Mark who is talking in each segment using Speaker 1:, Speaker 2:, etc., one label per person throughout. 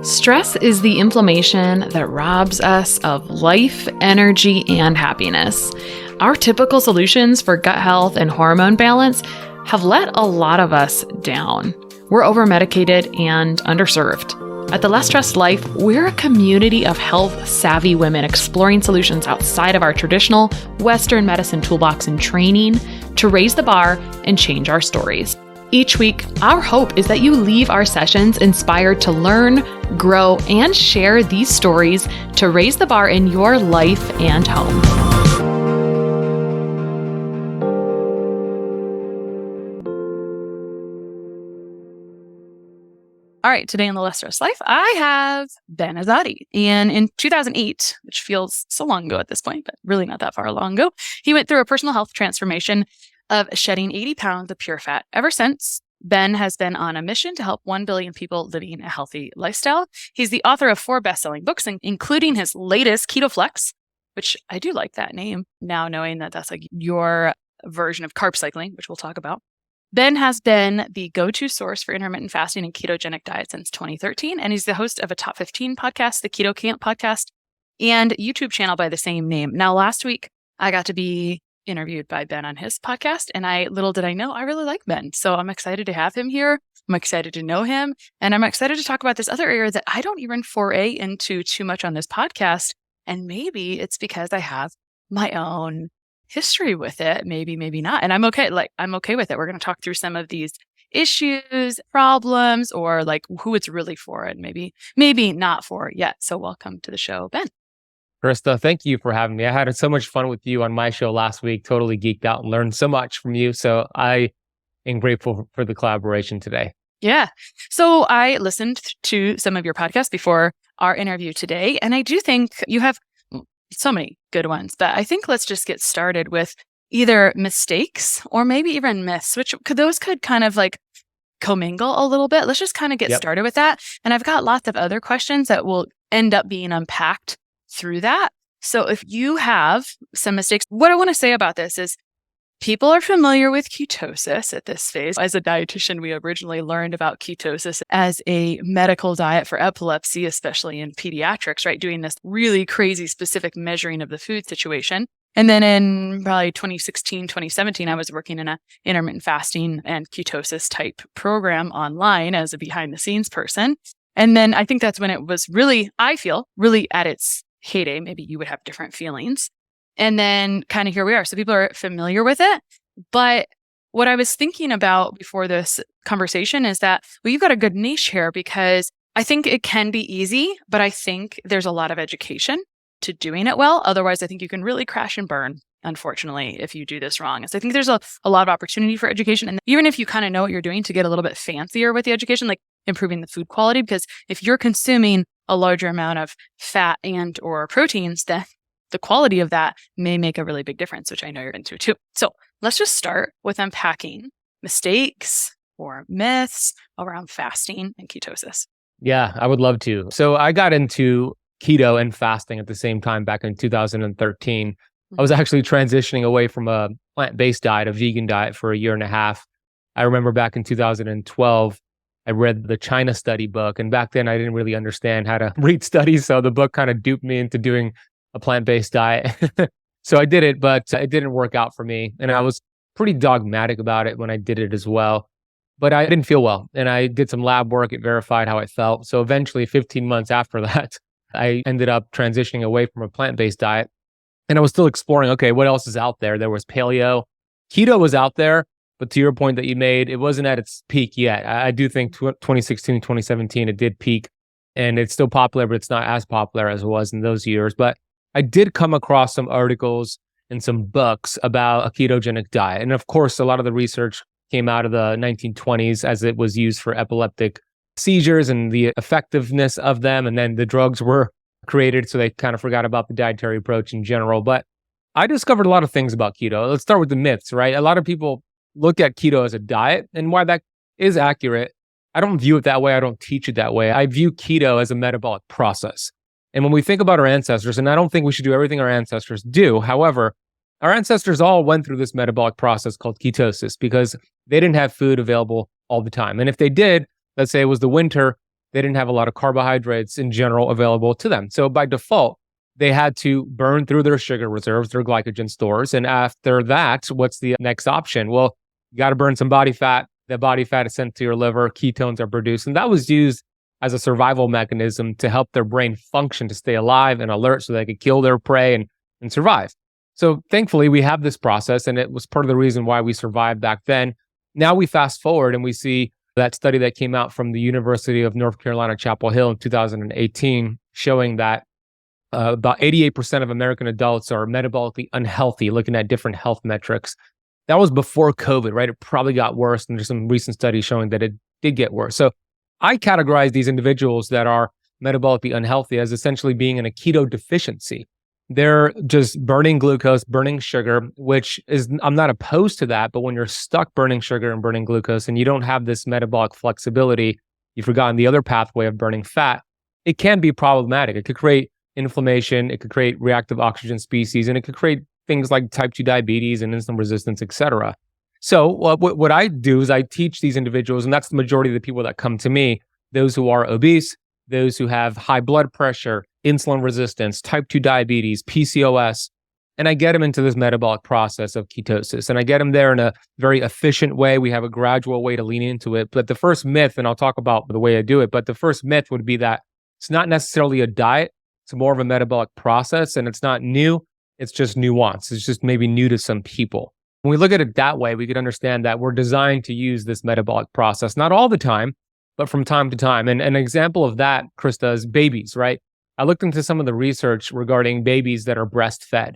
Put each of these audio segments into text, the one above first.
Speaker 1: Stress is the inflammation that robs us of life, energy, and happiness. Our typical solutions for gut health and hormone balance have let a lot of us down. We're over-medicated and underserved. At The Less Stressed Life, we're a community of health-savvy women exploring solutions outside of our traditional Western medicine toolbox and training to raise the bar and change our stories. Each week, our hope is that you leave our sessions inspired to learn, grow, and share these stories to raise the bar in your life and home. All right, today in The Less Stressed Life, I have Ben Azadi. And in 2008, which feels so long ago at this point, but really not that far long ago, he went through a personal health transformation of shedding 80 pounds of pure fat. Ever since, Ben has been on a mission to help 1 billion people living a healthy lifestyle. He's the author of 4 best-selling books, including his latest, Keto Flex, which I do like that name now, knowing that that's like your version of carb cycling, which we'll talk about. Ben has been the go-to source for intermittent fasting and ketogenic diet since 2013, and he's the host of a top 15 podcast, the Keto Kamp podcast, and YouTube channel by the same name. Now, last week, I got to be interviewed by Ben on his podcast, and little did I know, I really like Ben. So I'm excited to have him here. I'm excited to know him, and I'm excited to talk about this other area that I don't even foray into too much on this podcast. And maybe it's because I have my own history with it. Maybe not. And I'm okay. I'm okay with it. We're going to talk through some of these issues, problems, or like who it's really for and maybe not for yet. So welcome to the show, Ben.
Speaker 2: Krista, thank you for having me. I had so much fun with you on my show last week, totally geeked out and learned so much from you. So I am grateful for the collaboration today.
Speaker 1: Yeah. So I listened to some of your podcasts before our interview today, and I do think you have so many good ones, but I think let's just get started with either mistakes or maybe even myths, which could kind of like commingle a little bit. Let's just kind of get started with that. And I've got lots of other questions that will end up being unpacked through that. So if you have some mistakes, what I want to say about this is people are familiar with ketosis at this phase. As a dietitian, we originally learned about ketosis as a medical diet for epilepsy, especially in pediatrics, right? Doing this really crazy specific measuring of the food situation. And then in probably 2016, 2017, I was working in a intermittent fasting and ketosis type program online as a behind the scenes person. And then I think that's when it was really, I feel, really at its heyday. Maybe you would have different feelings. And then kind of here we are. So people are familiar with it. But what I was thinking about before this conversation is that, well, you've got a good niche here because I think it can be easy, but I think there's a lot of education to doing it well. Otherwise, I think you can really crash and burn, unfortunately, if you do this wrong. So I think there's a lot of opportunity for education. And even if you kind of know what you're doing, to get a little bit fancier with the education, like improving the food quality, because if you're consuming a larger amount of fat and or proteins, then the quality of that may make a really big difference, which I know you're into too. So let's just start with unpacking mistakes or myths around fasting and ketosis.
Speaker 2: Yeah, I would love to. So I got into keto and fasting at the same time back in 2013. I was actually transitioning away from a plant-based diet, a vegan diet, for a year and a half. I remember back in 2012, I read the China study book. And back then I didn't really understand how to read studies. So the book kind of duped me into doing a plant-based diet. So I did it, but it didn't work out for me. And I was pretty dogmatic about it when I did it as well. But I didn't feel well. And I did some lab work. It verified how I felt. So eventually, 15 months after that, I ended up transitioning away from a plant-based diet. And I was still exploring, okay, what else is out there? There was paleo. Keto was out there. But to your point that you made, it wasn't at its peak yet. I do think 2016, 2017, it did peak. And it's still popular, but it's not as popular as it was in those years. But I did come across some articles and some books about a ketogenic diet. And of course, a lot of the research came out of the 1920s as it was used for epileptic seizures and the effectiveness of them. And then the drugs were created, so they kind of forgot about the dietary approach in general. But I discovered a lot of things about keto. Let's start with the myths, right? A lot of people look at keto as a diet, and while that is accurate, I don't view it that way. I don't teach it that way. I view keto as a metabolic process. And when we think about our ancestors, and I don't think we should do everything our ancestors do, however, our ancestors all went through this metabolic process called ketosis because they didn't have food available all the time. And if they did, let's say it was the winter they didn't have a lot of carbohydrates in general available to them. So by default, they had to burn through their sugar reserves, their glycogen stores. And after that, what's the next option? Well, you got to burn some body fat. The body fat is sent to your liver, ketones are produced. And that was used as a survival mechanism to help their brain function, to stay alive and alert so they could kill their prey and survive. So thankfully, we have this process, and it was part of the reason why we survived back then. Now we fast forward and we see that study that came out from the University of North Carolina, Chapel Hill in 2018, showing that about 88% of American adults are metabolically unhealthy, looking at different health metrics. That was before COVID, right? It probably got worse, and there's some recent studies showing that it did get worse. So I categorize these individuals that are metabolically unhealthy as essentially being in a keto deficiency. They're just burning glucose, burning sugar, which is, I'm not opposed to that, but when you're stuck burning sugar and burning glucose and you don't have this metabolic flexibility, you've forgotten the other pathway of burning fat, it can be problematic. It could create inflammation, it could create reactive oxygen species, and it could create things like type 2 diabetes and insulin resistance, et cetera. So what I do is I teach these individuals, and that's the majority of the people that come to me, those who are obese, those who have high blood pressure, insulin resistance, type 2 diabetes, PCOS, and I get them into this metabolic process of ketosis. And I get them there in a very efficient way. We have a gradual way to lean into it. But the first myth, and I'll talk about the way I do it, but the first myth would be that it's not necessarily a diet. It's more of a metabolic process, and it's not new. It's just nuance. It's just maybe new to some people. When we look at it that way, we could understand that we're designed to use this metabolic process, not all the time, but from time to time. And an example of that, Krista, is babies, right? I looked into some of the research regarding babies that are breastfed.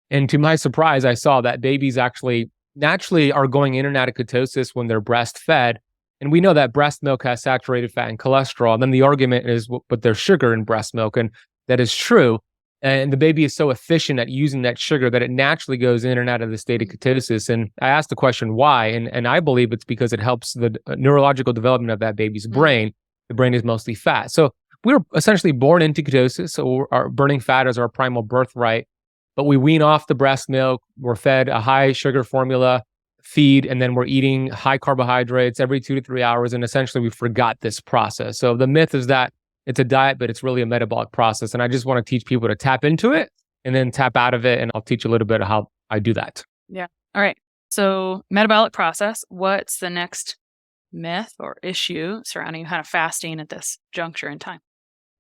Speaker 2: And to my surprise, I saw that babies actually naturally are going in and out of ketosis when they're breastfed. And we know that breast milk has saturated fat and cholesterol. And then the argument is, but there's sugar in breast milk. And that is true. And the baby is so efficient at using that sugar that it naturally goes in and out of the state of ketosis. And I asked the question, why? And I believe it's because it helps the neurological development of that baby's brain. The brain is mostly fat. So we're essentially born into ketosis. So our burning fat is our primal birthright. But we wean off the breast milk. We're fed a high sugar formula feed, and then we're eating high carbohydrates every 2 to 3 hours. And essentially we forgot this process. So the myth is that it's a diet, but it's really a metabolic process. And I just want to teach people to tap into it and then tap out of it. And I'll teach a little bit of how I do that.
Speaker 1: Yeah. All right. So metabolic process, what's the next myth or issue surrounding kind of fasting at this juncture in time?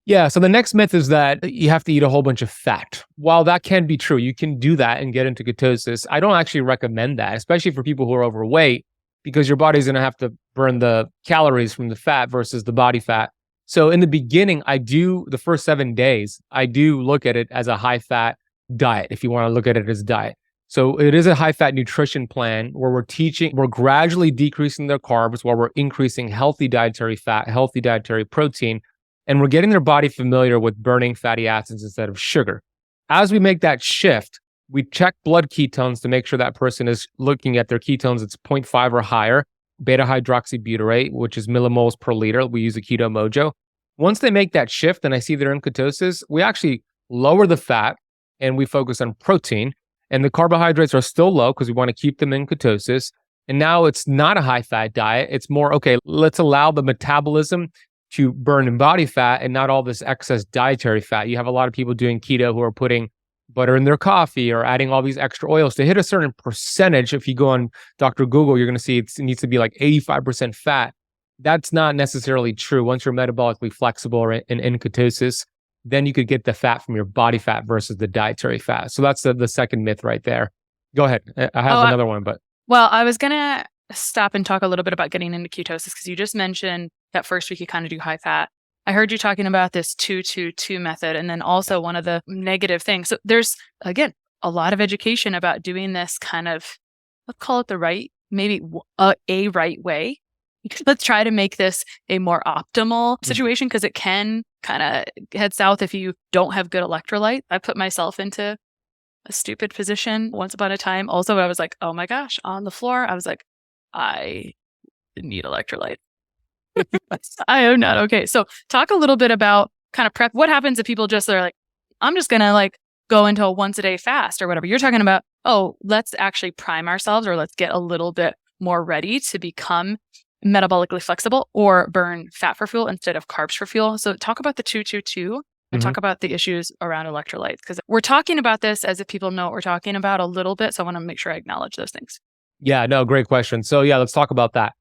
Speaker 2: Yeah. So the next myth is that you have to eat a whole bunch of fat. While that can be true, you can do that and get into ketosis. I don't actually recommend that, especially for people who are overweight, because your body's going to have to burn the calories from the fat versus the body fat. So in the beginning, the first 7 days, I do look at it as a high fat diet, if you want to look at it as a diet. So it is a high fat nutrition plan where we're gradually decreasing their carbs while we're increasing healthy dietary fat, healthy dietary protein, and we're getting their body familiar with burning fatty acids instead of sugar. As we make that shift, we check blood ketones to make sure that person is looking at their ketones, it's 0.5 or higher. Beta hydroxybutyrate, which is millimoles per liter. We use a Keto Mojo. Once they make that shift and I see they're in ketosis, we actually lower the fat and we focus on protein. And the carbohydrates are still low because we want to keep them in ketosis. And now it's not a high fat diet. It's more, okay, let's allow the metabolism to burn in body fat and not all this excess dietary fat. You have a lot of people doing keto who are putting butter in their coffee or adding all these extra oils to hit a certain percentage. If you go on Dr. Google, you're going to see it needs to be like 85% fat. That's not necessarily true. Once you're metabolically flexible or in ketosis, then you could get the fat from your body fat versus the dietary fat. So that's the second myth right there. Go ahead. I have another one, but.
Speaker 1: Well, I was going to stop and talk a little bit about getting into ketosis because you just mentioned that first week you kind of do high fat. I heard you talking about this 2-2-2 method, and then also one of the negative things. So there's, again, a lot of education about doing this kind of, let's call it the right, maybe a right way. Let's try to make this a more optimal situation because it can kind of head south if you don't have good electrolyte. I put myself into a stupid position once upon a time. Also, I was like, oh my gosh, on the floor, I was like, I need electrolyte. I am not okay. So talk a little bit about kind of prep. What happens if people just are like, I'm just going to like go into a once a day fast or whatever. You're talking about, oh, let's actually prime ourselves or let's get a little bit more ready to become metabolically flexible or burn fat for fuel instead of carbs for fuel. So talk about the 222 and talk about the issues around electrolytes, because we're talking about this as if people know what we're talking about a little bit. So I want to make sure I acknowledge those things.
Speaker 2: Yeah, no, great question. So yeah, let's talk about that.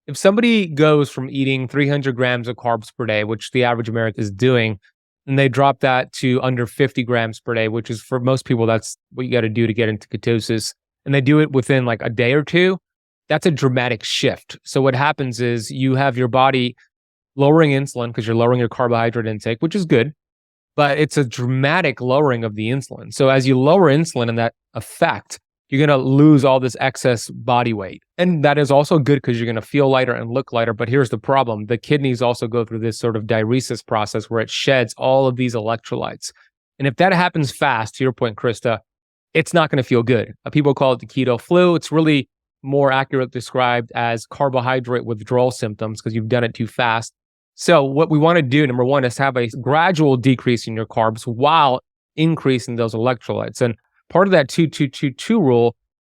Speaker 2: If somebody goes from eating 300 grams of carbs per day, which the average American is doing, and they drop that to under 50 grams per day, which is for most people, that's what you got to do to get into ketosis, and they do it within like a day or two, that's a dramatic shift. So what happens is you have your body lowering insulin because you're lowering your carbohydrate intake, which is good, but it's a dramatic lowering of the insulin. So as you lower insulin and that effect, you're going to lose all this excess body weight. And that is also good because you're going to feel lighter and look lighter. But here's the problem. The kidneys also go through this sort of diuresis process where it sheds all of these electrolytes. And if that happens fast, to your point, Krista, it's not going to feel good. People call it the keto flu. It's really more accurately described as carbohydrate withdrawal symptoms because you've done it too fast. So what we want to do, number one, is have a gradual decrease in your carbs while increasing those electrolytes. And part of that 2-2-2-2 rule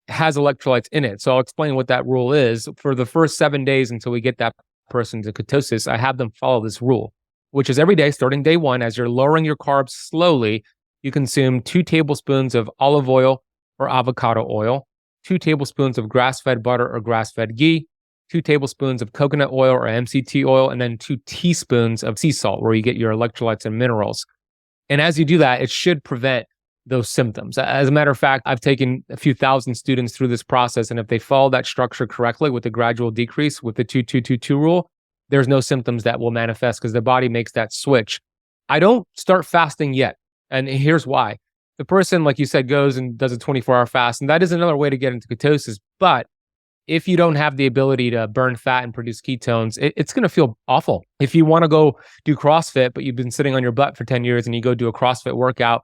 Speaker 2: has electrolytes in it. So I'll explain what that rule is. For the first 7 days until we get that person to ketosis, I have them follow this rule, which is every day, starting day one, as you're lowering your carbs slowly, you consume 2 tablespoons of olive oil or avocado oil, 2 tablespoons of grass-fed butter or grass-fed ghee, 2 tablespoons of coconut oil or MCT oil, and then 2 teaspoons of sea salt, where you get your electrolytes and minerals. And as you do that, it should prevent those symptoms. As a matter of fact, I've taken a few thousand students through this process, and if they follow that structure correctly with the gradual decrease with the 2-2-2-2 rule, there's no symptoms that will manifest because the body makes that switch. I don't start fasting yet, and here's why. The person, like you said, goes and does a 24-hour fast, and that is another way to get into ketosis. But if you don't have the ability to burn fat and produce ketones, it's going to feel awful. If you want to go do CrossFit, but you've been sitting on your butt for 10 years and you go do a CrossFit workout,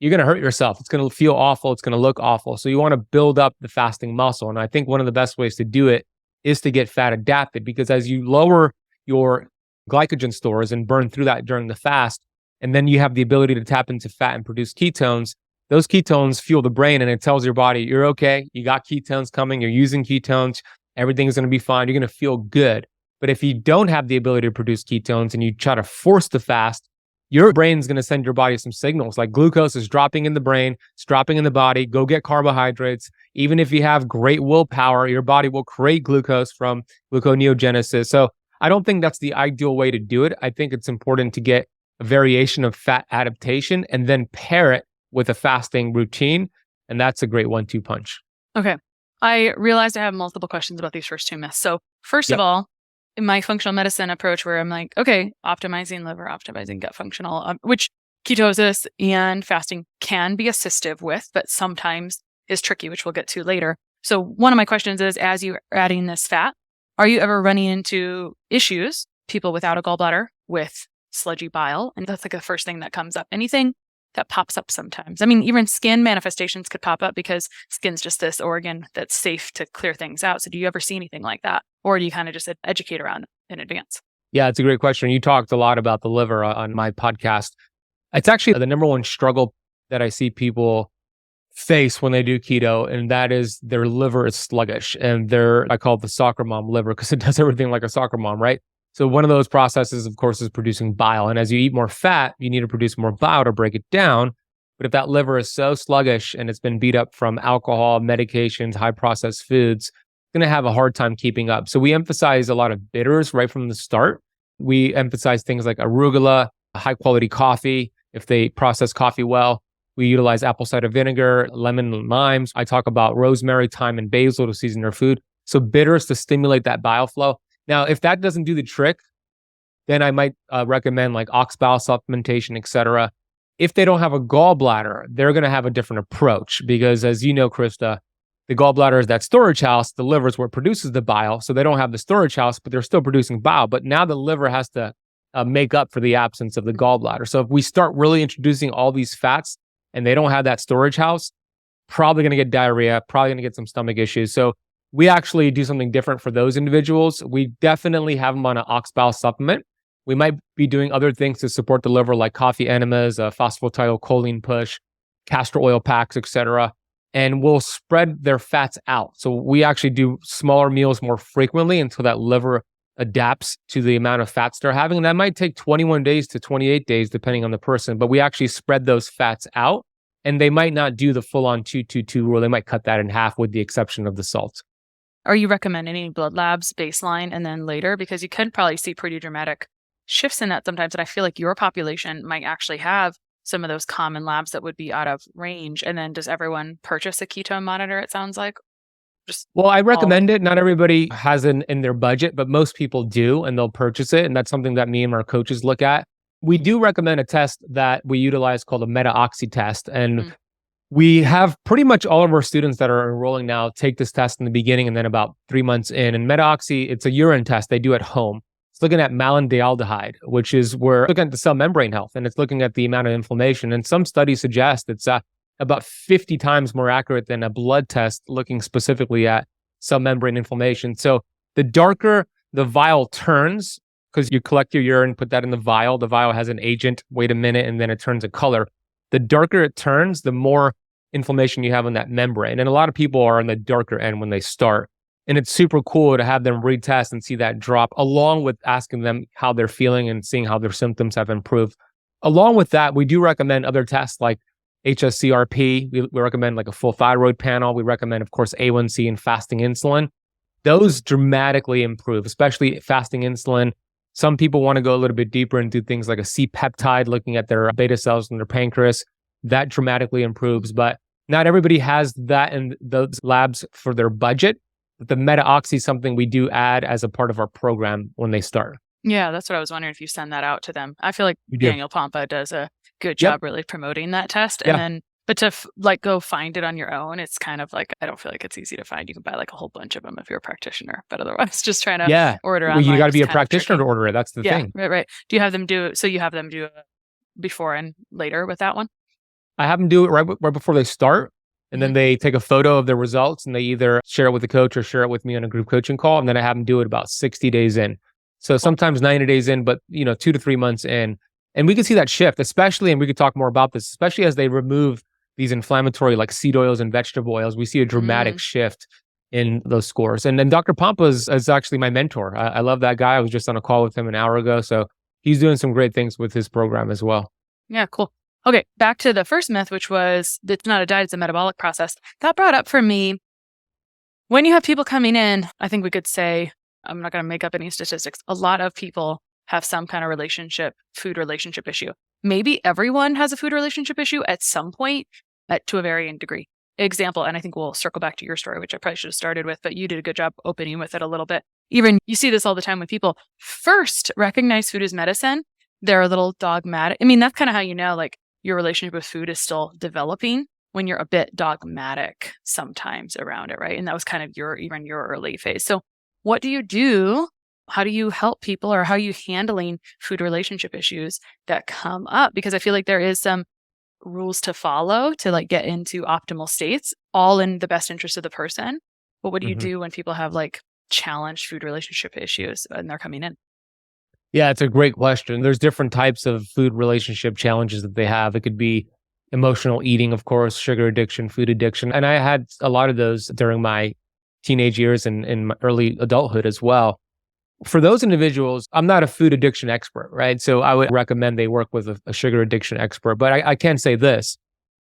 Speaker 2: you're going to hurt yourself. It's going to feel awful. It's going to look awful. So you want to build up the fasting muscle. And I think one of the best ways to do it is to get fat adapted, because as you lower your glycogen stores and burn through that during the fast, and then you have the ability to tap into fat and produce ketones, those ketones fuel the brain and it tells your body, you're okay. You got ketones coming. You're using ketones. Everything's going to be fine. You're going to feel good. But if you don't have the ability to produce ketones and you try to force the fast, your brain's going to send your body some signals like glucose is dropping in the brain, it's dropping in the body, go get carbohydrates. Even if you have great willpower, your body will create glucose from gluconeogenesis. So I don't think that's the ideal way to do it. I think it's important to get a variation of fat adaptation and then pair it with a fasting routine. And that's a great 1-2 punch.
Speaker 1: Okay. I realized I have multiple questions about these first 2 myths. So first of all, in my functional medicine approach where I'm like, okay, optimizing liver, optimizing gut functional, which ketosis and fasting can be assistive with, but sometimes is tricky, which we'll get to later. So one of my questions is, as you're adding this fat, are you ever running into issues, people without a gallbladder with sludgy bile? And that's like the first thing that comes up. Anything that pops up sometimes. I mean, even skin manifestations could pop up because skin's just this organ that's safe to clear things out. So do you ever see anything like that? Or do you kind of just educate around in advance?
Speaker 2: Yeah, it's a great question. You talked a lot about the liver on my podcast. It's actually the number one struggle that I see people face when they do keto, and that is their liver is sluggish. And I call it the soccer mom liver because it does everything like a soccer mom, right? So one of those processes, of course, is producing bile. And as you eat more fat, you need to produce more bile to break it down. But if that liver is so sluggish and it's been beat up from alcohol, medications, high processed foods, it's going to have a hard time keeping up. So we emphasize a lot of bitters right from the start. We emphasize things like arugula, high quality coffee. If they process coffee well, we utilize apple cider vinegar, lemon and limes. I talk about rosemary, thyme, and basil to season their food. So bitters to stimulate that bile flow. Now, if that doesn't do the trick, then I might recommend like ox bile supplementation, etc. If they don't have a gallbladder, they're going to have a different approach because, as you know, Krista, the gallbladder is that storage house. The liver is where it produces the bile. So they don't have the storage house, but they're still producing bile. But now the liver has to make up for the absence of the gallbladder. So if we start really introducing all these fats and they don't have that storage house, probably going to get diarrhea, probably going to get some stomach issues. So we actually do something different for those individuals. We definitely have them on an ox bile supplement. We might be doing other things to support the liver, like coffee enemas, phosphatidylcholine push, castor oil packs, etc. and we'll spread their fats out. So we actually do smaller meals more frequently until that liver adapts to the amount of fats they're having. And that might take 21 days to 28 days, depending on the person. But we actually spread those fats out, and they might not do the full-on 2-2-2 rule. They might cut that in half with the exception of the salt.
Speaker 1: Are you recommending any blood labs baseline and then later? Because you can probably see pretty dramatic shifts in that sometimes. And I feel like your population might actually have some of those common labs that would be out of range. And then does everyone purchase a ketone monitor, it sounds like?
Speaker 2: Well, I recommend it. Not everybody has it in their budget, but most people do, and they'll purchase it. And that's something that me and our coaches look at. We do recommend a test that we utilize called a MetaOxy test. And we have pretty much all of our students that are enrolling now take this test in the beginning and then about 3 months in. And MetaOxy, it's a urine test they do at home. It's looking at malondialdehyde, which is we're looking at the cell membrane health, and it's looking at the amount of inflammation. And some studies suggest it's about 50 times more accurate than a blood test looking specifically at cell membrane inflammation. So the darker the vial turns, because you collect your urine, put that in the vial has an agent, wait a minute, and then it turns a color. The darker it turns, the more inflammation you have on that membrane. And a lot of people are on the darker end when they start. And it's super cool to have them retest and see that drop, along with asking them how they're feeling and seeing how their symptoms have improved. Along with that, we do recommend other tests like HSCRP. We recommend like a full thyroid panel. We recommend, of course, A1C and fasting insulin. Those dramatically improve, especially fasting insulin. Some people want to go a little bit deeper and do things like a C-peptide, looking at their beta cells in their pancreas. That dramatically improves, but not everybody has that in those labs for their budget. But the MetaOxy is something we do add as a part of our program when they start.
Speaker 1: Yeah, that's what I was wondering, if you send that out to them. I feel like Daniel Pompa does a good job really promoting that test. And then, but to go find it on your own, it's kind of like, I don't feel like it's easy to find. You can buy like a whole bunch of them if you're a practitioner, but otherwise just trying to order online.
Speaker 2: Well, you got to be a practitioner to order it. That's the thing.
Speaker 1: Right. Do you have them do, so you have them do before and later with that one?
Speaker 2: I have them do it right before they start. And then they take a photo of their results and they either share it with the coach or share it with me on a group coaching call. And then I have them do it about 60 days in. So sometimes 90 days in, but 2 to 3 months in. And we can see that shift, especially, and we could talk more about this, especially as they remove these inflammatory like seed oils and vegetable oils, we see a dramatic shift in those scores. And then Dr. Pompa is actually my mentor. I love that guy. I was just on a call with him an hour ago. So he's doing some great things with his program as well.
Speaker 1: Yeah, cool. Okay, back to the first myth, which was it's not a diet, it's a metabolic process. That brought up for me, when you have people coming in, I think we could say, I'm not going to make up any statistics, a lot of people have some kind of food relationship issue. Maybe everyone has a food relationship issue at some point, to a varying degree. Example, and I think we'll circle back to your story, which I probably should have started with, but you did a good job opening with it a little bit. Even you see this all the time when people first recognize food as medicine, they're a little dogmatic. I mean, that's kind of how you know, like, your relationship with food is still developing when you're a bit dogmatic sometimes around it, right? And that was kind of your early phase. So what do you do? How do you help people, or how are you handling food relationship issues that come up? Because I feel like there is some rules to follow to like get into optimal states, all in the best interest of the person. But what do you do when people have like challenged food relationship issues and they're coming in?
Speaker 2: Yeah, it's a great question. There's different types of food relationship challenges that they have. It could be emotional eating, of course, sugar addiction, food addiction. And I had a lot of those during my teenage years and in my early adulthood as well. For those individuals, I'm not a food addiction expert, right? So I would recommend they work with a sugar addiction expert. But I can say this,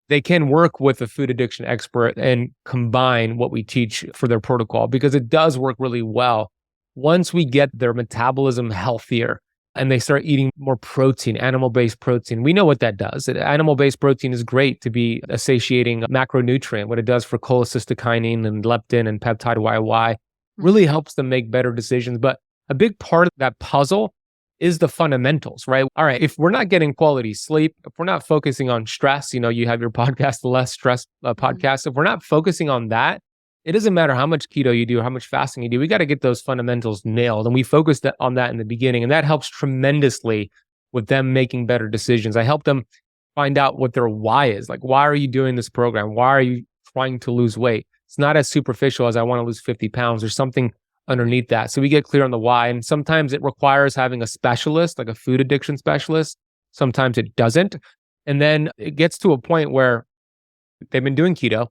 Speaker 2: they can work with a food addiction expert and combine what we teach for their protocol, because it does work really well. Once we get their metabolism healthier and they start eating more protein, animal-based protein, we know what that does. Animal-based protein is great to be a satiating macronutrient. What it does for cholecystokinin and leptin and peptide YY really helps them make better decisions. But a big part of that puzzle is the fundamentals, right? All right, if we're not getting quality sleep, if we're not focusing on stress, you have your podcast, the Less Stress podcast. If we're not focusing on that, it doesn't matter how much keto you do or how much fasting you do. We got to get those fundamentals nailed. And we focused on that in the beginning. And that helps tremendously with them making better decisions. I help them find out what their why is. Like, why are you doing this program? Why are you trying to lose weight? It's not as superficial as I want to lose 50 pounds. There's something underneath that. So we get clear on the why. And sometimes it requires having a specialist, like a food addiction specialist. Sometimes it doesn't. And then it gets to a point where they've been doing keto.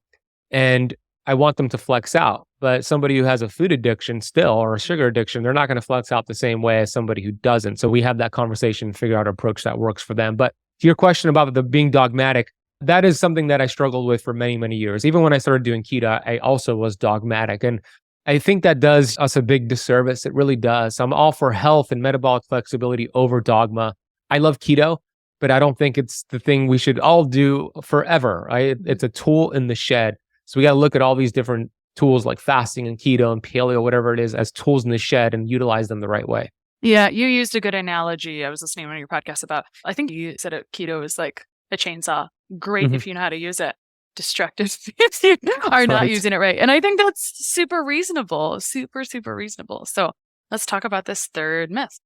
Speaker 2: and I want them to flex out. But somebody who has a food addiction still, or a sugar addiction, they're not going to flex out the same way as somebody who doesn't. So we have that conversation and figure out an approach that works for them. But to your question about the being dogmatic, that is something that I struggled with for many, many years. Even when I started doing keto, I also was dogmatic. And I think that does us a big disservice. It really does. I'm all for health and metabolic flexibility over dogma. I love keto, but I don't think it's the thing we should all do forever. Right? It's a tool in the shed. So we got to look at all these different tools like fasting and keto and paleo, whatever it is, as tools in the shed and utilize them the right way.
Speaker 1: Yeah, you used a good analogy. I was listening to one of your podcasts about, I think you said keto is like a chainsaw. Great if you know how to use it. Destructive if you are not using it right. And I think that's super reasonable, super, super reasonable. So let's talk about this third myth.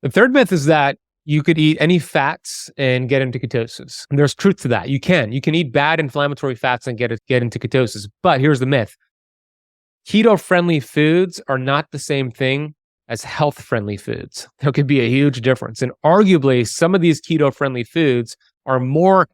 Speaker 2: The third myth is that you could eat any fats and get into ketosis. And there's truth to that. You can eat bad inflammatory fats and get into ketosis. But here's the myth. Keto-friendly foods are not the same thing as health-friendly foods. There could be a huge difference. And arguably, some of these keto-friendly foods are more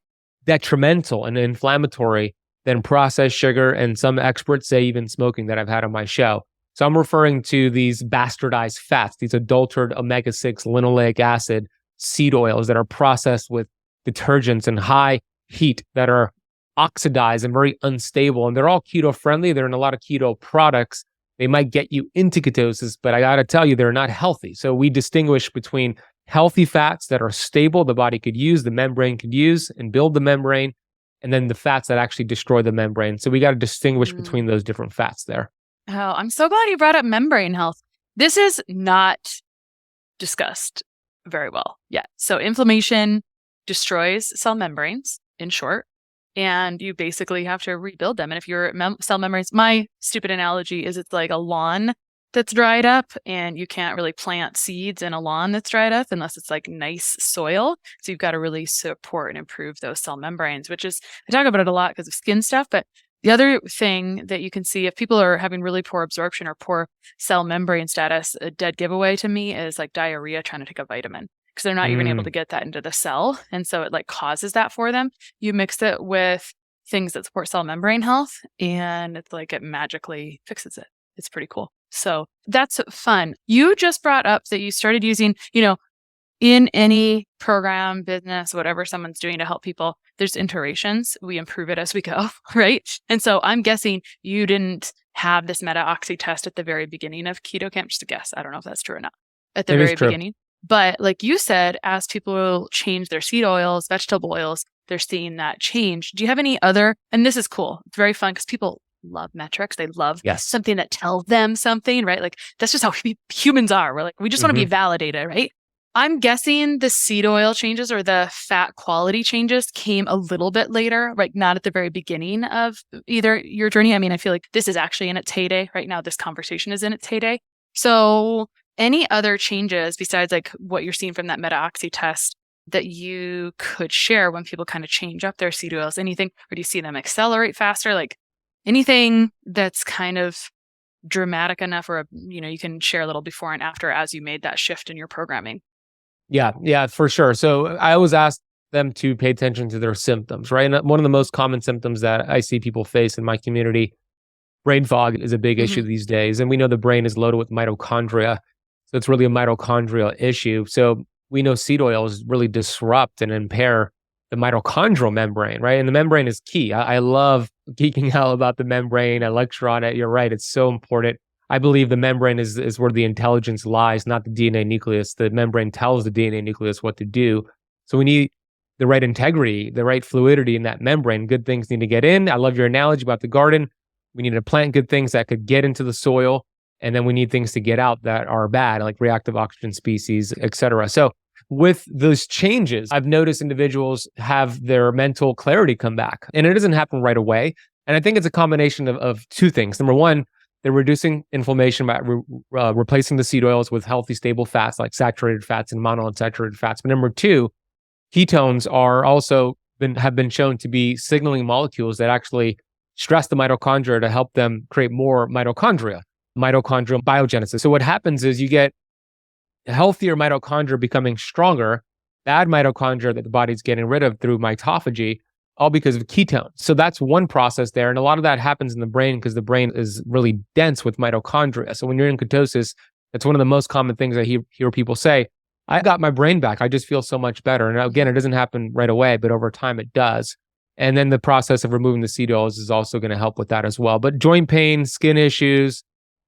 Speaker 2: detrimental and inflammatory than processed sugar, and some experts say even smoking that I've had on my show. So I'm referring to these bastardized fats, these adulterated omega-6 linoleic acid seed oils that are processed with detergents and high heat that are oxidized and very unstable. And they're all keto friendly. They're in a lot of keto products. They might get you into ketosis, but I got to tell you, they're not healthy. So we distinguish between healthy fats that are stable, the body could use, the membrane could use and build the membrane, and then the fats that actually destroy the membrane. So we got to distinguish between those different fats there.
Speaker 1: Oh, I'm so glad you brought up membrane health. This is not discussed very well yet. So inflammation destroys cell membranes, in short, and you basically have to rebuild them. And if your cell membranes, my stupid analogy is it's like a lawn that's dried up, and you can't really plant seeds in a lawn that's dried up unless it's like nice soil. So you've got to really support and improve those cell membranes, which is, I talk about it a lot because of skin stuff, but the other thing that you can see if people are having really poor absorption or poor cell membrane status, a dead giveaway to me is like diarrhea trying to take a vitamin because they're not even able to get that into the cell. And so it like causes that for them. You mix it with things that support cell membrane health and it's like it magically fixes it. It's pretty cool. So that's fun. You just brought up that you started using, in any program, business, whatever someone's doing to help people, there's iterations. We improve it as we go, right? And so I'm guessing you didn't have this MetaOxy test at the very beginning of Keto Kamp. Just a guess. I don't know if that's true or not. At the very beginning. But like you said, as people change their seed oils, vegetable oils, they're seeing that change. Do you have any other, and this is cool. It's very fun because people love metrics. They love something that tells them something, right? Like that's just how humans are. We're like, we just want to be validated, right? I'm guessing the seed oil changes or the fat quality changes came a little bit later, right? Not at the very beginning of either your journey. I mean, I feel like this is actually in its heyday right now. This conversation is in its heyday. So any other changes besides like what you're seeing from that MetaOxy test that you could share when people kind of change up their seed oils, anything, or do you see them accelerate faster? Like anything that's kind of dramatic enough or, you can share a little before and after as you made that shift in your programming.
Speaker 2: Yeah, for sure. So I always ask them to pay attention to their symptoms, right? And one of the most common symptoms that I see people face in my community, brain fog is a big issue these days. And we know the brain is loaded with mitochondria. So it's really a mitochondrial issue. So we know seed oils really disrupt and impair the mitochondrial membrane, right? And the membrane is key. I love geeking out about the membrane. I lecture on it. You're right. It's so important. I believe the membrane is where the intelligence lies, not the DNA nucleus. The membrane tells the DNA nucleus what to do. So we need the right integrity, the right fluidity in that membrane. Good things need to get in. I love your analogy about the garden. We need to plant good things that could get into the soil. And then we need things to get out that are bad, like reactive oxygen species, et cetera. So with those changes, I've noticed individuals have their mental clarity come back. And it doesn't happen right away. And I think it's a combination of two things. Number one, they're reducing inflammation by replacing the seed oils with healthy, stable fats like saturated fats and monounsaturated fats. But number two, ketones are also have been shown to be signaling molecules that actually stress the mitochondria to help them create more mitochondrial biogenesis. So what happens is you get healthier mitochondria becoming stronger. Bad mitochondria that the body's getting rid of through mitophagy all because of ketones. So that's one process there. And a lot of that happens in the brain because the brain is really dense with mitochondria. So when you're in ketosis, it's one of the most common things I hear people say, I got my brain back. I just feel so much better. And again, it doesn't happen right away, but over time it does. And then the process of removing the seed oils is also going to help with that as well. But joint pain, skin issues,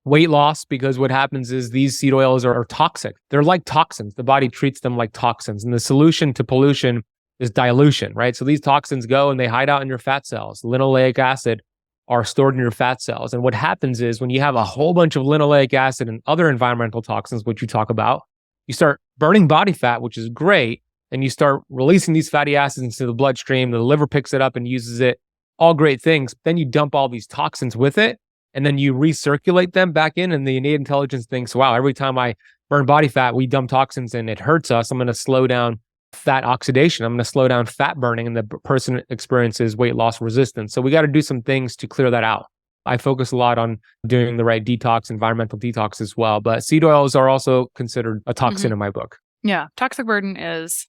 Speaker 2: weight loss, because what happens is these seed oils are toxic. They're like toxins. The body treats them like toxins. And the solution to pollution is dilution, right? So these toxins go and they hide out in your fat cells. Linoleic acid are stored in your fat cells. And what happens is when you have a whole bunch of linoleic acid and other environmental toxins, which you talk about, you start burning body fat, which is great. And you start releasing these fatty acids into the bloodstream. The liver picks it up and uses it. All great things. Then you dump all these toxins with it. And then you recirculate them back in. And the innate intelligence thinks, wow, every time I burn body fat, we dump toxins and it hurts us. I'm going to slow down fat oxidation. I'm going to slow down fat burning. And the person experiences weight loss resistance. So we got to do some things to clear that out. I focus a lot on doing the right detox, environmental detox as well. But seed oils are also considered a toxin in my book.
Speaker 1: Yeah. Toxic burden is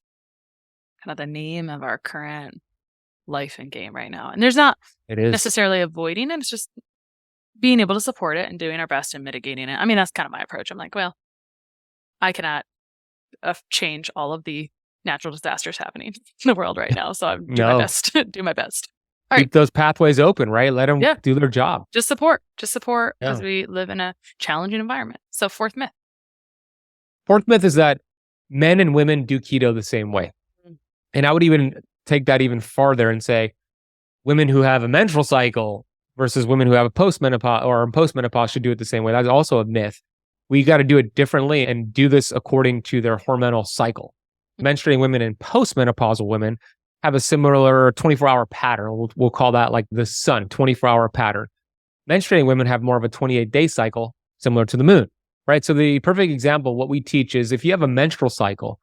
Speaker 1: kind of the name of our current life and game right now. And there's not necessarily avoiding it. It's just being able to support it and doing our best in mitigating it. I mean, that's kind of my approach. I'm like, well, I cannot change all of the natural disasters happening in the world right now. So I'm my best. Do my best.
Speaker 2: All Keep those pathways open, right? Let them do their job.
Speaker 1: Just support because we live in a challenging environment. So fourth myth
Speaker 2: is that men and women do keto the same way. And I would even take that even farther and say women who have a menstrual cycle versus women who have a postmenopause should do it the same way. That's also a myth. We got to do it differently and do this according to their hormonal cycle. Menstruating women and postmenopausal women have a similar 24-hour pattern. We'll call that like the sun, 24-hour pattern. Menstruating women have more of a 28-day cycle, similar to the moon, right? So the perfect example, what we teach is if you have a menstrual cycle,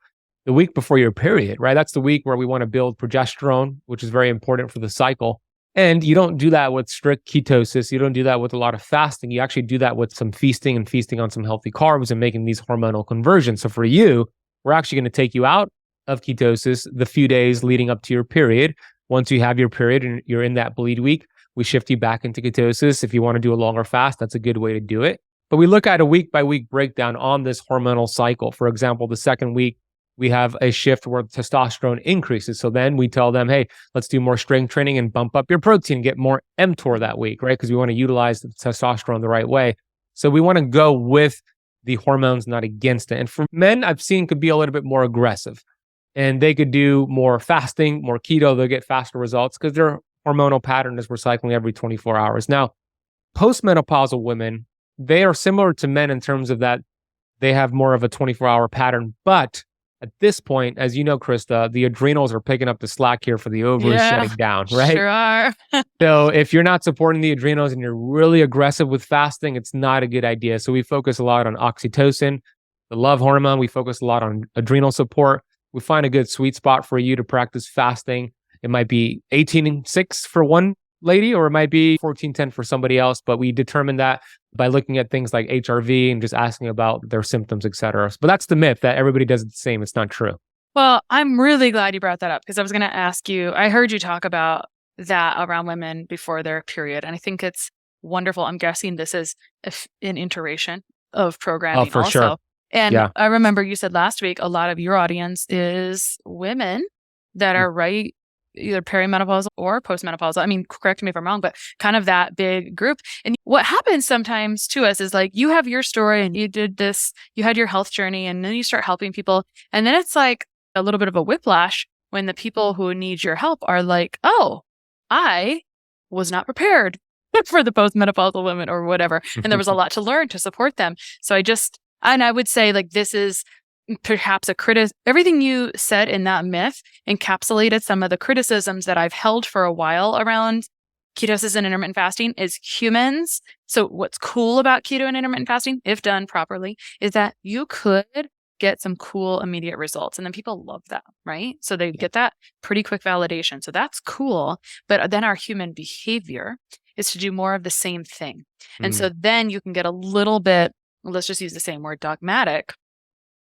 Speaker 2: the week before your period, right? That's the week where we want to build progesterone, which is very important for the cycle. And you don't do that with strict ketosis. You don't do that with a lot of fasting. You actually do that with some feasting and feasting on some healthy carbs and making these hormonal conversions. So for you, we're actually going to take you out of ketosis the few days leading up to your period. Once you have your period and you're in that bleed week, we shift you back into ketosis. If you want to do a longer fast, that's a good way to do it. But we look at a week by week breakdown on this hormonal cycle. For example, the second week, we have a shift where testosterone increases. So then we tell them, hey, let's do more strength training and bump up your protein, get more mTOR that week, right? Because we want to utilize the testosterone the right way. So we want to go with the hormones, not against it. And for men, I've seen could be a little bit more aggressive. And they could do more fasting, more keto. They'll get faster results because their hormonal pattern is recycling every 24 hours. Now, postmenopausal women, they are similar to men in terms of that they have more of a 24-hour pattern, but at this point, as you know, Krista, the adrenals are picking up the slack here for the ovaries shutting down, right?
Speaker 1: Sure are.
Speaker 2: So if you're not supporting the adrenals and you're really aggressive with fasting, it's not a good idea. So we focus a lot on oxytocin, the love hormone. We focus a lot on adrenal support. We find a good sweet spot for you to practice fasting. It might be 18-6 for one lady, or it might be 14-10 for somebody else. But we determine that by looking at things like HRV and just asking about their symptoms, et cetera. But that's the myth that everybody does it the same. It's not true.
Speaker 1: Well, I'm really glad you brought that up because I was going to ask you, I heard you talk about that around women before their period. And I think it's wonderful. I'm guessing this is an iteration of programming
Speaker 2: for
Speaker 1: also.
Speaker 2: Sure.
Speaker 1: And I remember you said last week, a lot of your audience is women that are either perimenopausal or postmenopausal. I mean, correct me if I'm wrong, but kind of that big group. And what happens sometimes to us is like, you have your story and you did this, you had your health journey, and then you start helping people. And then it's like a little bit of a whiplash when the people who need your help are like, oh, I was not prepared for the postmenopausal women or whatever. And there was a lot to learn to support them. So I would say like, this is perhaps everything you said in that myth encapsulated some of the criticisms that I've held for a while around ketosis and intermittent fasting is humans. So what's cool about keto and intermittent fasting, if done properly, is that you could get some cool immediate results. And then people love that, right? So they get that pretty quick validation. So that's cool. But then our human behavior is to do more of the same thing. And so then you can get a little bit, let's just use the same word, dogmatic.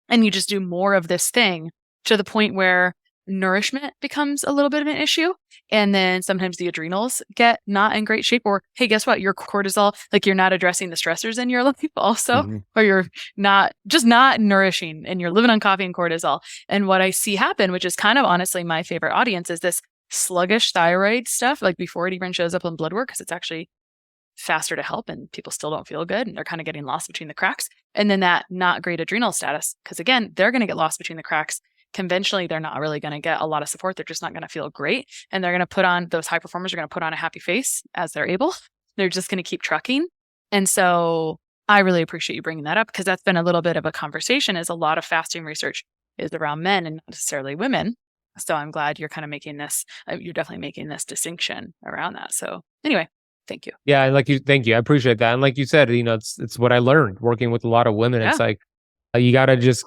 Speaker 1: And you just do more of this thing to the point where nourishment becomes a little bit of an issue. And then sometimes the adrenals get not in great shape, or hey, guess what? Your cortisol, like you're not addressing the stressors in your life also, or you're not nourishing and you're living on coffee and cortisol. And what I see happen, which is kind of honestly my favorite audience, is this sluggish thyroid stuff, like before it even shows up on blood work, because it's actually faster to help and people still don't feel good and they're kind of getting lost between the cracks. And then that not great adrenal status, because again, they're going to get lost between the cracks. Conventionally, they're not really going to get a lot of support. They're just not going to feel great. And they're going to put on, those high performers are going to put on a happy face as they're able. They're just going to keep trucking. And so I really appreciate you bringing that up, because that's been a little bit of a conversation, as a lot of fasting research is around men and not necessarily women. So I'm glad you're kind of making this, you're definitely making this distinction around that. So anyway, thank you.
Speaker 2: Yeah. Thank you. I appreciate that. And like you said, it's what I learned working with a lot of women. Yeah. It's like, you got to just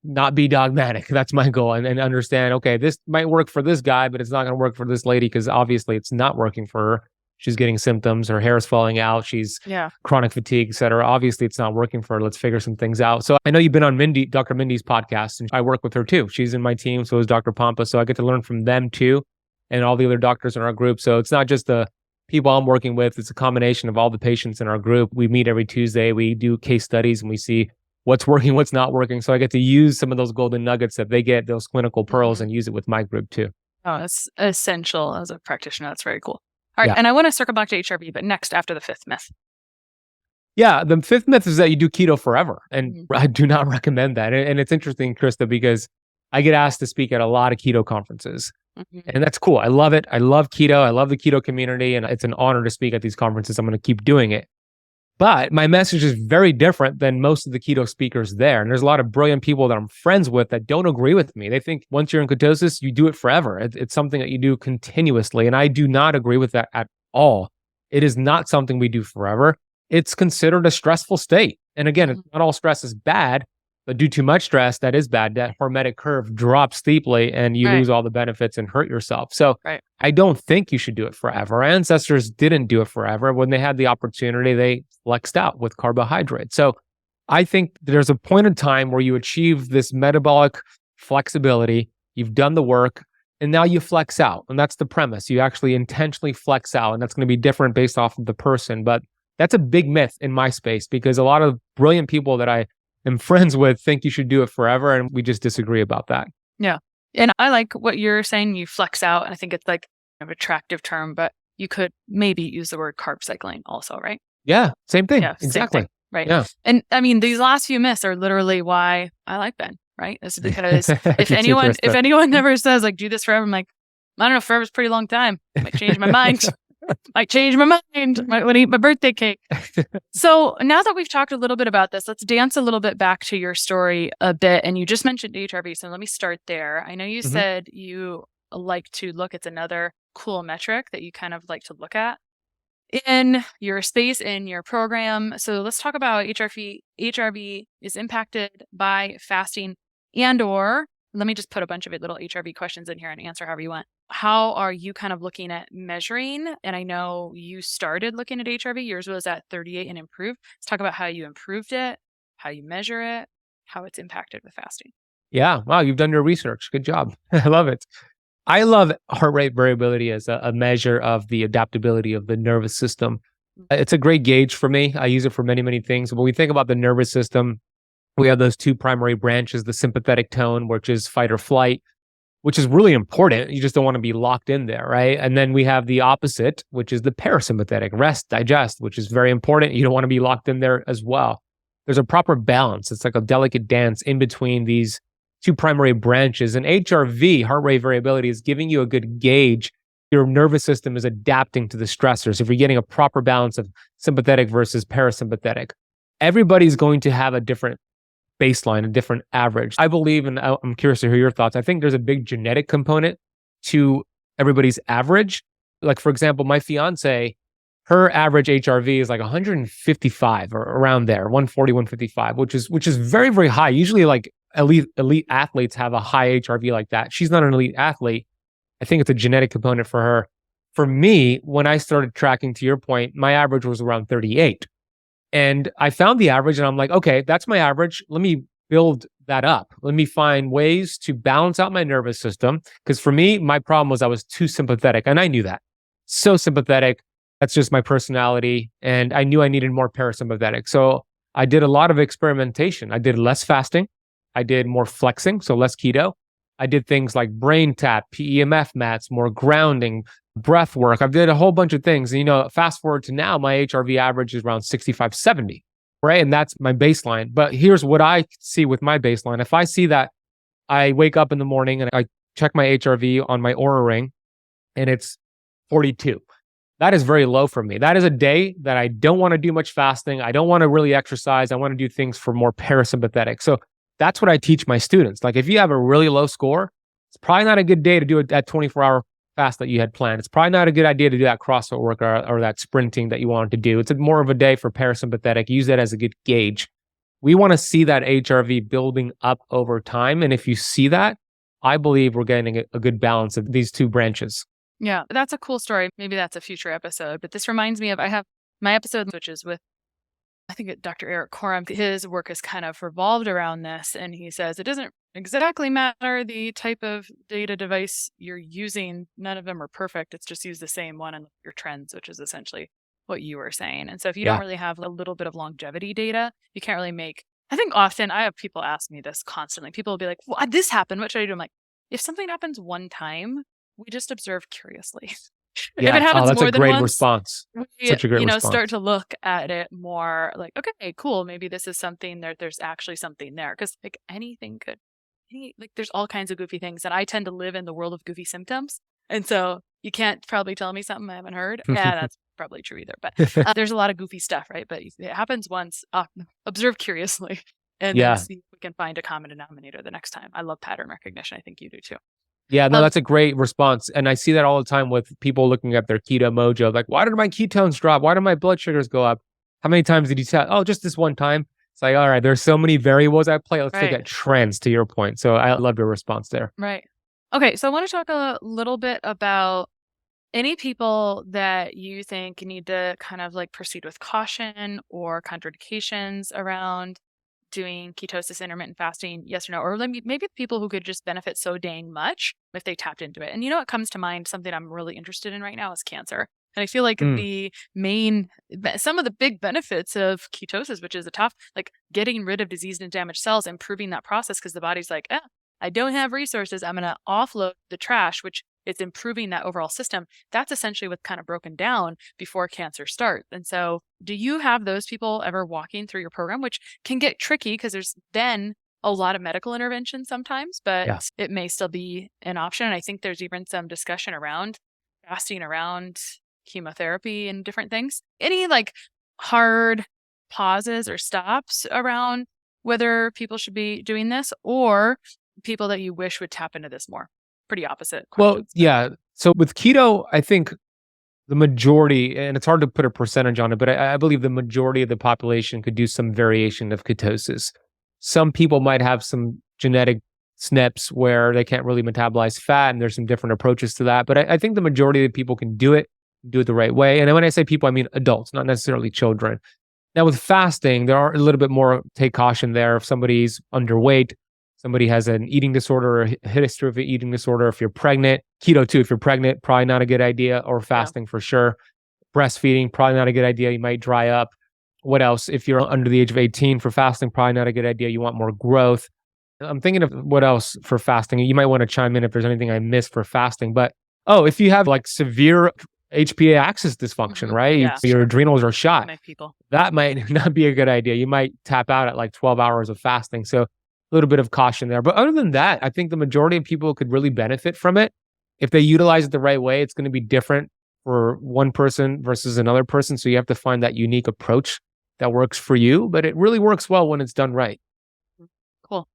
Speaker 2: not be dogmatic. That's my goal. And understand, okay, this might work for this guy, but it's not going to work for this lady, because obviously it's not working for her. She's getting symptoms, her hair is falling out, she's chronic fatigue, et cetera. Obviously it's not working for her. Let's figure some things out. So I know you've been on Dr. Mindy's podcast, and I work with her too. She's in my team. So is Dr. Pampa. So I get to learn from them too, and all the other doctors in our group. So it's not just the people I'm working with. It's a combination of all the patients in our group. We meet every Tuesday. We do case studies and we see what's working, what's not working. So I get to use some of those golden nuggets that they get, those clinical pearls, and use it with my group too.
Speaker 1: Oh, it's essential as a practitioner. That's very cool. All right. And I want to circle back to HRV, but next, after the fifth myth.
Speaker 2: Yeah. The fifth myth is that you do keto forever. And I do not recommend that. And it's interesting, Krista, because I get asked to speak at a lot of keto conferences. And that's cool. I love it. I love keto. I love the keto community. And it's an honor to speak at these conferences. I'm going to keep doing it. But my message is very different than most of the keto speakers there. And there's a lot of brilliant people that I'm friends with that don't agree with me. They think once you're in ketosis, you do it forever. It's something that you do continuously. And I do not agree with that at all. It is not something we do forever. It's considered a stressful state. And again, not all stress is bad, but do too much stress, that is bad. That hormetic curve drops steeply and you lose all the benefits and hurt yourself. So I don't think you should do it forever. Our ancestors didn't do it forever. When they had the opportunity, they flexed out with carbohydrates. So I think there's a point in time where you achieve this metabolic flexibility, you've done the work, and now you flex out. And that's the premise. You actually intentionally flex out, and that's going to be different based off of the person. But that's a big myth in my space, because a lot of brilliant people that I am friends with think you should do it forever, and we just disagree about that.
Speaker 1: Yeah. And I like what you're saying, you flex out. And I think it's like an attractive term, but you could maybe use the word carb cycling also, right?
Speaker 2: Yeah, same thing. Yeah, exactly.
Speaker 1: Same thing, right.
Speaker 2: Yeah.
Speaker 1: And I mean, these last few myths are literally why I like Ben, right? This is because if anyone never says like, do this forever, I'm like, I don't know, forever's a pretty long time. Might change my mind. Might change my mind. Might want to eat my birthday cake. So now that we've talked a little bit about this, let's dance a little bit back to your story a bit. And you just mentioned HRV. So let me start there. I know you said you like to look, it's another cool metric that you kind of like to look at in your space, in your program. So let's talk about HRV. HRV is impacted by fasting, and or let me just put a bunch of little HRV questions in here and answer however you want. How are you kind of looking at measuring? And I know you started looking at HRV. Yours was at 38 and improved. Let's talk about how you improved it, how you measure it, how it's impacted with fasting.
Speaker 2: Yeah. Wow. You've done your research. Good job. I love it. I love heart rate variability as a measure of the adaptability of the nervous system. It's a great gauge for me. I use it for many, many things. When we think about the nervous system, we have those two primary branches, the sympathetic tone, which is fight or flight, which is really important. You just don't want to be locked in there, right? And then we have the opposite, which is the parasympathetic, rest, digest, which is very important. You don't want to be locked in there as well. There's a proper balance. It's like a delicate dance in between these two primary branches. And HRV, heart rate variability, is giving you a good gauge. Your nervous system is adapting to the stressors. If you're getting a proper balance of sympathetic versus parasympathetic, everybody's going to have a different baseline, a different average. I believe, and I'm curious to hear your thoughts, I think there's a big genetic component to everybody's average. Like, for example, my fiance, her average HRV is like 155 or around there, 140, 155, which is very, very high. Usually like elite athletes have a high HRV like that. She's not an elite athlete. I think it's a genetic component for her. For me, when I started tracking, to your point, my average was around 38. And I found the average and I'm like, okay, that's my average. Let me build that up. Let me find ways to balance out my nervous system. Because for me, my problem was I was too sympathetic. And I knew that. So sympathetic. That's just my personality. And I knew I needed more parasympathetic. So I did a lot of experimentation. I did less fasting. I did more flexing, so less keto. I did things like brain tap, PEMF mats, more grounding, breath work. I did a whole bunch of things. And, fast forward to now, my HRV average is around 65, 70, right? And that's my baseline. But here's what I see with my baseline. If I see that I wake up in the morning and I check my HRV on my Oura ring and it's 42, that is very low for me. That is a day that I don't want to do much fasting. I don't want to really exercise. I want to do things for more parasympathetic. So that's what I teach my students. Like if you have a really low score, it's probably not a good day to do that 24-hour fast that you had planned. It's probably not a good idea to do that CrossFit work or that sprinting that you wanted to do. It's more of a day for parasympathetic. Use that as a good gauge. We want to see that HRV building up over time. And if you see that, I believe we're getting a good balance of these two branches.
Speaker 1: Yeah, that's a cool story. Maybe that's a future episode. But this reminds me of, I have my episode, which is with, I think, Dr. Eric Koram. His work is kind of revolved around this. And he says it doesn't exactly matter the type of data device you're using. None of them are perfect. It's just use the same one and your trends, which is essentially what you were saying. And so if you don't really have a little bit of longevity data, you can't really make, I think often I have people ask me this constantly. People will be like, well, this happened. What should I do? I'm like, if something happens one time, we just observe curiously.
Speaker 2: Yeah.
Speaker 1: If it happens
Speaker 2: that's
Speaker 1: more
Speaker 2: a
Speaker 1: than
Speaker 2: great
Speaker 1: once,
Speaker 2: response. Such a great response.
Speaker 1: Start to look at it more like, okay, cool. Maybe this is something there's actually something there. Because like anything could, there's all kinds of goofy things. And I tend to live in the world of goofy symptoms. And so you can't probably tell me something I haven't heard. Yeah, that's probably true either. But there's a lot of goofy stuff, right? But if it happens once, observe curiously. And then see if we can find a common denominator the next time. I love pattern recognition. I think you do too.
Speaker 2: Yeah, no, that's a great response. And I see that all the time with people looking at their Keto Mojo. Like, why did my ketones drop? Why did my blood sugars go up? How many times did you test? Oh, just this one time. It's like, all right, there's so many variables at play. Let's look at trends, to your point. So I love your response there.
Speaker 1: Right. Okay, so I want to talk a little bit about any people that you think need to kind of like proceed with caution or contraindications around doing ketosis intermittent fasting, yes or no? Or maybe people who could just benefit so dang much if they tapped into it. And what comes to mind, something I'm really interested in right now is cancer. And I feel like some of the big benefits of ketosis, which is like getting rid of diseased and damaged cells, improving that process because the body's like, I don't have resources. I'm going to offload the trash, which it's improving that overall system. That's essentially what's kind of broken down before cancer starts. And so do you have those people ever walking through your program, which can get tricky because there's then a lot of medical intervention sometimes, but it may still be an option. And I think there's even some discussion around fasting around chemotherapy and different things. Any like hard pauses or stops around whether people should be doing this or people that you wish would tap into this more? Pretty opposite questions.
Speaker 2: Well, yeah. So with keto, I think the majority, and it's hard to put a percentage on it, but I believe the majority of the population could do some variation of ketosis. Some people might have some genetic SNPs where they can't really metabolize fat, and there's some different approaches to that. But I think the majority of the people can do it the right way. And when I say people, I mean adults, not necessarily children. Now with fasting, there are a little bit more take caution there. If somebody's underweight, somebody has an eating disorder or a history of an eating disorder, if you're pregnant, keto too, if you're pregnant, probably not a good idea, or fasting for sure. Breastfeeding, probably not a good idea. You might dry up. What else? If you're under the age of 18 for fasting, probably not a good idea. You want more growth. I'm thinking of what else for fasting. You might want to chime in if there's anything I missed for fasting. But, if you have like severe HPA axis dysfunction, right?
Speaker 1: Yeah,
Speaker 2: your adrenals are shot.
Speaker 1: People.
Speaker 2: That might not be a good idea. You might tap out at like 12 hours of fasting. So a little bit of caution there. But other than that, I think the majority of people could really benefit from it. If they utilize it the right way, it's going to be different for one person versus another person. So you have to find that unique approach that works for you, but it really works well when it's done right.
Speaker 1: Cool.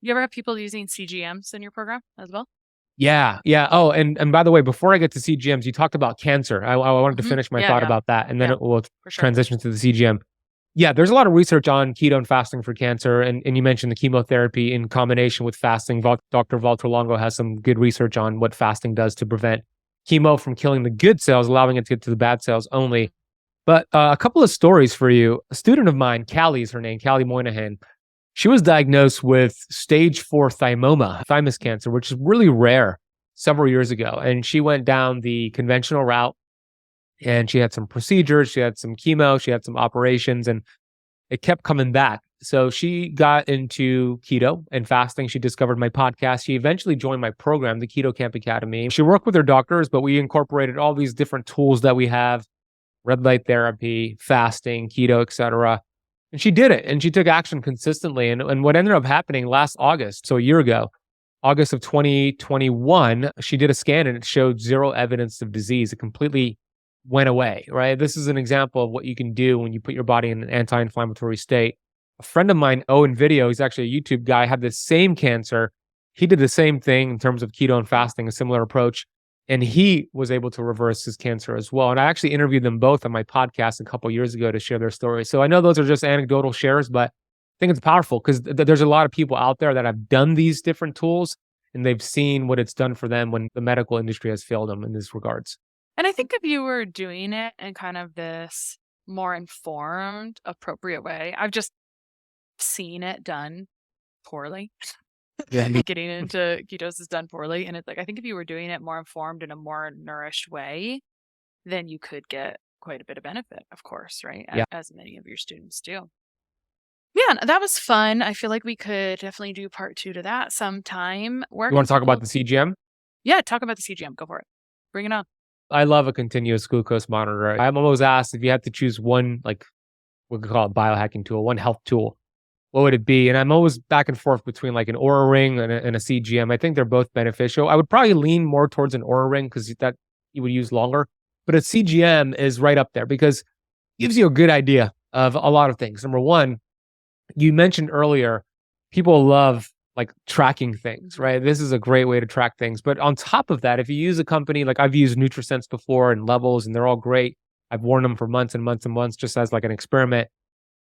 Speaker 1: You ever have people using CGMs in your program as well?
Speaker 2: Yeah. Oh, and by the way, before I get to CGMs, you talked about cancer. I wanted to finish my thought about that, and then it will transition to the CGM. Yeah, there's a lot of research on keto and fasting for cancer, and you mentioned the chemotherapy in combination with fasting. Dr. Walter Longo has some good research on what fasting does to prevent chemo from killing the good cells, allowing it to get to the bad cells only. But a couple of stories for you. A student of mine, Callie is her name, Callie Moynihan, She was diagnosed with stage 4 thymoma, thymus cancer, which is really rare several years ago. And she went down the conventional route and she had some procedures, she had some chemo, she had some operations, and it kept coming back. So she got into keto and fasting. She discovered my podcast. She eventually joined my program, the Keto Kamp Academy. She worked with her doctors, but we incorporated all these different tools that we have, red light therapy, fasting, keto, etc. And she did it and she took action consistently. And what ended up happening last August, so a year ago, August of 2021, she did a scan and it showed zero evidence of disease. It completely went away, right? This is an example of what you can do when you put your body in an anti-inflammatory state. A friend of mine, Owen Video, he's actually a YouTube guy, had the same cancer. He did the same thing in terms of keto and fasting, a similar approach. And he was able to reverse his cancer as well. And I actually interviewed them both on my podcast a couple years ago to share their stories. So I know those are just anecdotal shares, but I think it's powerful because there's a lot of people out there that have done these different tools and they've seen what it's done for them when the medical industry has failed them in these regards.
Speaker 1: And I think if you were doing it in kind of this more informed, appropriate way, I've just seen it done poorly.
Speaker 2: Yeah.
Speaker 1: Getting into ketosis done poorly. And it's like, I think if you were doing it more informed in a more nourished way, then you could get quite a bit of benefit, of course, right?
Speaker 2: Yeah.
Speaker 1: As many of your students do. Yeah, that was fun. I feel like we could definitely do part 2 to that sometime.
Speaker 2: You want to talk about the CGM?
Speaker 1: Yeah, talk about the CGM. Go for it. Bring it on.
Speaker 2: I love a continuous glucose monitor. I'm always asked if you had to choose one, like we could call it biohacking tool, one health tool, what would it be? And I'm always back and forth between like an Oura ring and a CGM. I think they're both beneficial. I would probably lean more towards an Oura ring because that you would use longer. But a CGM is right up there because it gives you a good idea of a lot of things. Number one, you mentioned earlier, people love like tracking things, right? This is a great way to track things. But on top of that, if you use a company, like I've used NutriSense before and Levels, and they're all great. I've worn them for months and months and months just as like an experiment.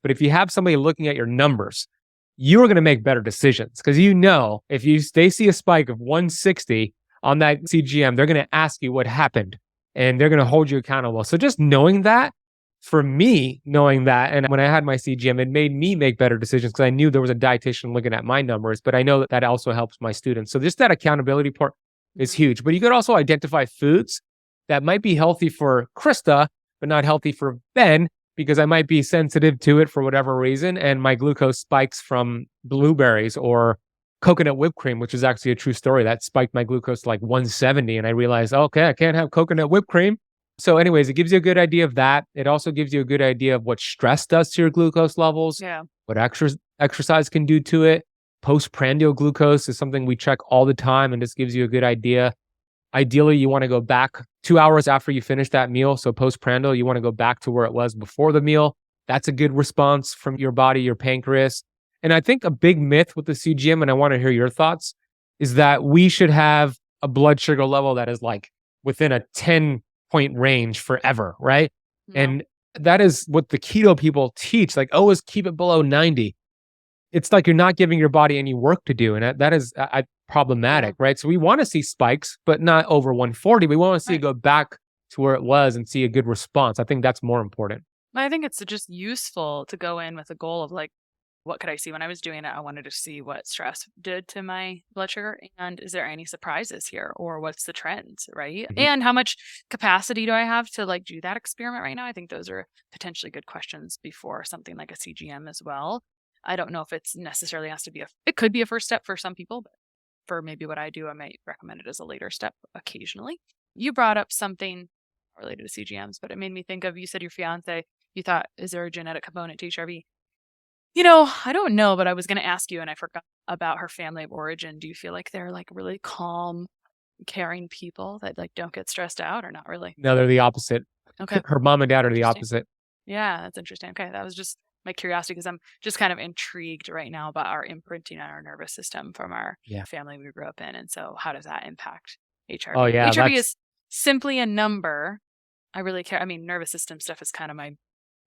Speaker 2: But if you have somebody looking at your numbers, you're going to make better decisions because if they see a spike of 160 on that CGM, they're going to ask you what happened and they're going to hold you accountable. So just knowing that, for me, knowing that, and when I had my CGM, it made me make better decisions because I knew there was a dietitian looking at my numbers, but I know that that also helps my students. So just that accountability part is huge. But you could also identify foods that might be healthy for Krista, but not healthy for Ben, because I might be sensitive to it for whatever reason. And my glucose spikes from blueberries or coconut whipped cream, which is actually a true story. That spiked my glucose to like 170. And I realized, okay, I can't have coconut whipped cream. So anyways, it gives you a good idea of that. It also gives you a good idea of what stress does to your glucose levels, what exercise can do to it. Postprandial glucose is something we check all the time and this gives you a good idea. Ideally, you want to go back 2 hours after you finish that meal. So postprandial, you want to go back to where it was before the meal. That's a good response from your body, your pancreas. And I think a big myth with the CGM, and I want to hear your thoughts, is that we should have a blood sugar level that is like within a 10-point range forever, right?
Speaker 1: No.
Speaker 2: And that is what the keto people teach, like always keep it below 90. It's like you're not giving your body any work to do. And that is problematic, right? So we want to see spikes, but not over 140. We want to see it go back to where it was and see a good response. I think that's more important.
Speaker 1: I think it's just useful to go in with a goal of like, what could I see? When I was doing it, I wanted to see what stress did to my blood sugar. And is there any surprises here? Or what's the trends, right?
Speaker 2: Mm-hmm.
Speaker 1: And how much capacity do I have to like do that experiment right now? I think those are potentially good questions before something like a CGM as well. I don't know if it's necessarily has to be it could be a first step for some people, but for maybe what I do, I might recommend it as a later step occasionally. You brought up something related to CGMs, but it made me think of, you said your fiance, you thought, is there a genetic component to HRV? I don't know, but I was going to ask you and I forgot about her family of origin. Do you feel like they're like really calm, caring people that like don't get stressed out or not really?
Speaker 2: No, they're the opposite.
Speaker 1: Okay.
Speaker 2: Her mom and dad are the opposite.
Speaker 1: Yeah, that's interesting. Okay. That was just my curiosity because I'm just kind of intrigued right now about our imprinting on our nervous system from our family we grew up in. And so how does that impact HRV?
Speaker 2: Oh, yeah.
Speaker 1: HRV is simply a number. I really care. I mean, nervous system stuff is kind of my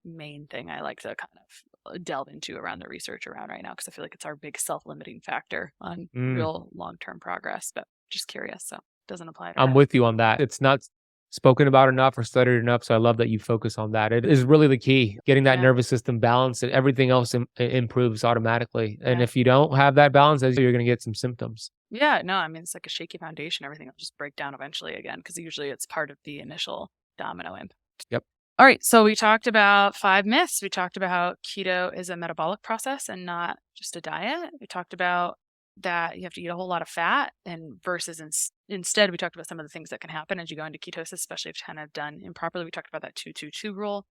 Speaker 1: main thing I like to kind of delve into around the research around right now because I feel like it's our big self-limiting factor on real long-term progress, but just curious. So it doesn't apply to
Speaker 2: I'm with you on that. It's not spoken about enough or studied enough. So I love that you focus on that. It is really the key, getting that
Speaker 1: Yeah.
Speaker 2: nervous system balanced, and everything else improves automatically. And
Speaker 1: Yeah.
Speaker 2: if you don't have that balance, you're going to get some symptoms.
Speaker 1: Yeah, no, I mean, it's like a shaky foundation. Everything will just break down eventually again because usually it's part of the initial domino impact.
Speaker 2: Yep.
Speaker 1: All right, so we talked about 5 myths. We talked about how keto is a metabolic process and not just a diet. We talked about that you have to eat a whole lot of fat, and versus instead, we talked about some of the things that can happen as you go into ketosis, especially if it's kind of done improperly. We talked about that 2-2-2 rule.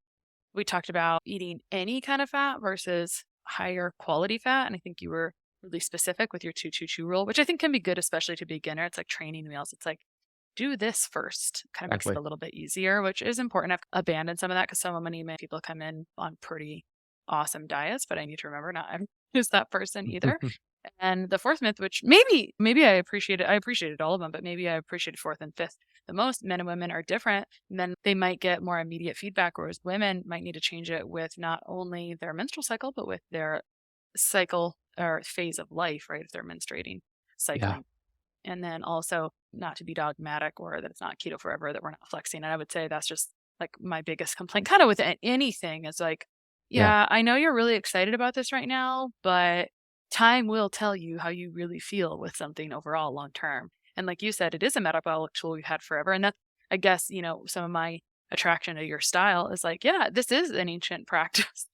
Speaker 1: We talked about eating any kind of fat versus higher quality fat, and I think you were really specific with your 2-2-2 rule, which I think can be good, especially to a beginner. It's like training wheels. It's like, do this first. Kind of makes it a little bit easier, which is important. I've abandoned some of that because so many people come in on pretty awesome diets, but I need to remember not everyone is that person either. And the 4th myth, which maybe I appreciated all of them, but maybe I appreciated 4th and 5th the most. Men and women are different. And then they might get more immediate feedback, whereas women might need to change it with not only their menstrual cycle, but with their cycle or phase of life, right? If they're menstruating, cycling. Yeah. And then also not to be dogmatic or that it's not keto forever, that we're not flexing. And I would say that's just like my biggest complaint kind of with anything is like, yeah, I know you're really excited about this right now, but time will tell you how you really feel with something overall long term. And like you said, it is a metabolic tool we've had forever. And that's, I guess, some of my attraction to your style is like, yeah, this is an ancient practice.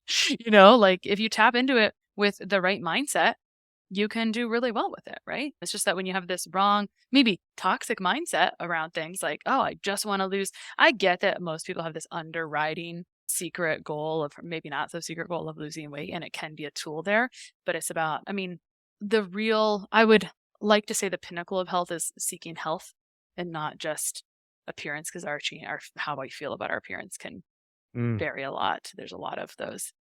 Speaker 1: Like if you tap into it with the right mindset, you can do really well with it, right? It's just that when you have this wrong, maybe toxic mindset around things like, oh, I just want to lose. I get that most people have this underwriting secret goal of maybe not so secret goal of losing weight, and it can be a tool there, but it's about, I would like to say the pinnacle of health is seeking health and not just appearance, because how I feel about our appearance can vary a lot. There's a lot of those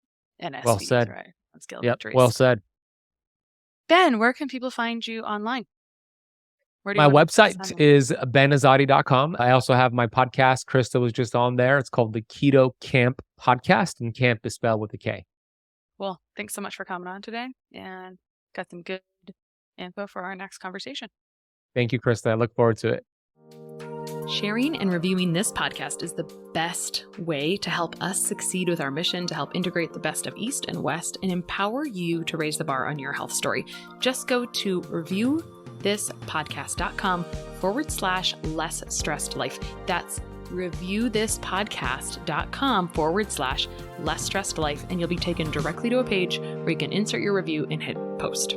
Speaker 1: NSVs,
Speaker 2: Well said.
Speaker 1: right? On scale
Speaker 2: Yep.
Speaker 1: victories.
Speaker 2: Well said.
Speaker 1: Ben, where can people find you online?
Speaker 2: My website is benazadi.com. I also have my podcast. Krista was just on there. It's called the Keto Kamp podcast, and Kamp is spelled with a K.
Speaker 1: Well, thanks so much for coming on today, and got some good info for our next conversation.
Speaker 2: Thank you, Krista. I look forward to it.
Speaker 1: Sharing and reviewing this podcast is the best way to help us succeed with our mission to help integrate the best of East and West and empower you to raise the bar on your health story. Just go to reviewthispodcast.com/less stressed life. That's reviewthispodcast.com/less stressed life. And you'll be taken directly to a page where you can insert your review and hit post.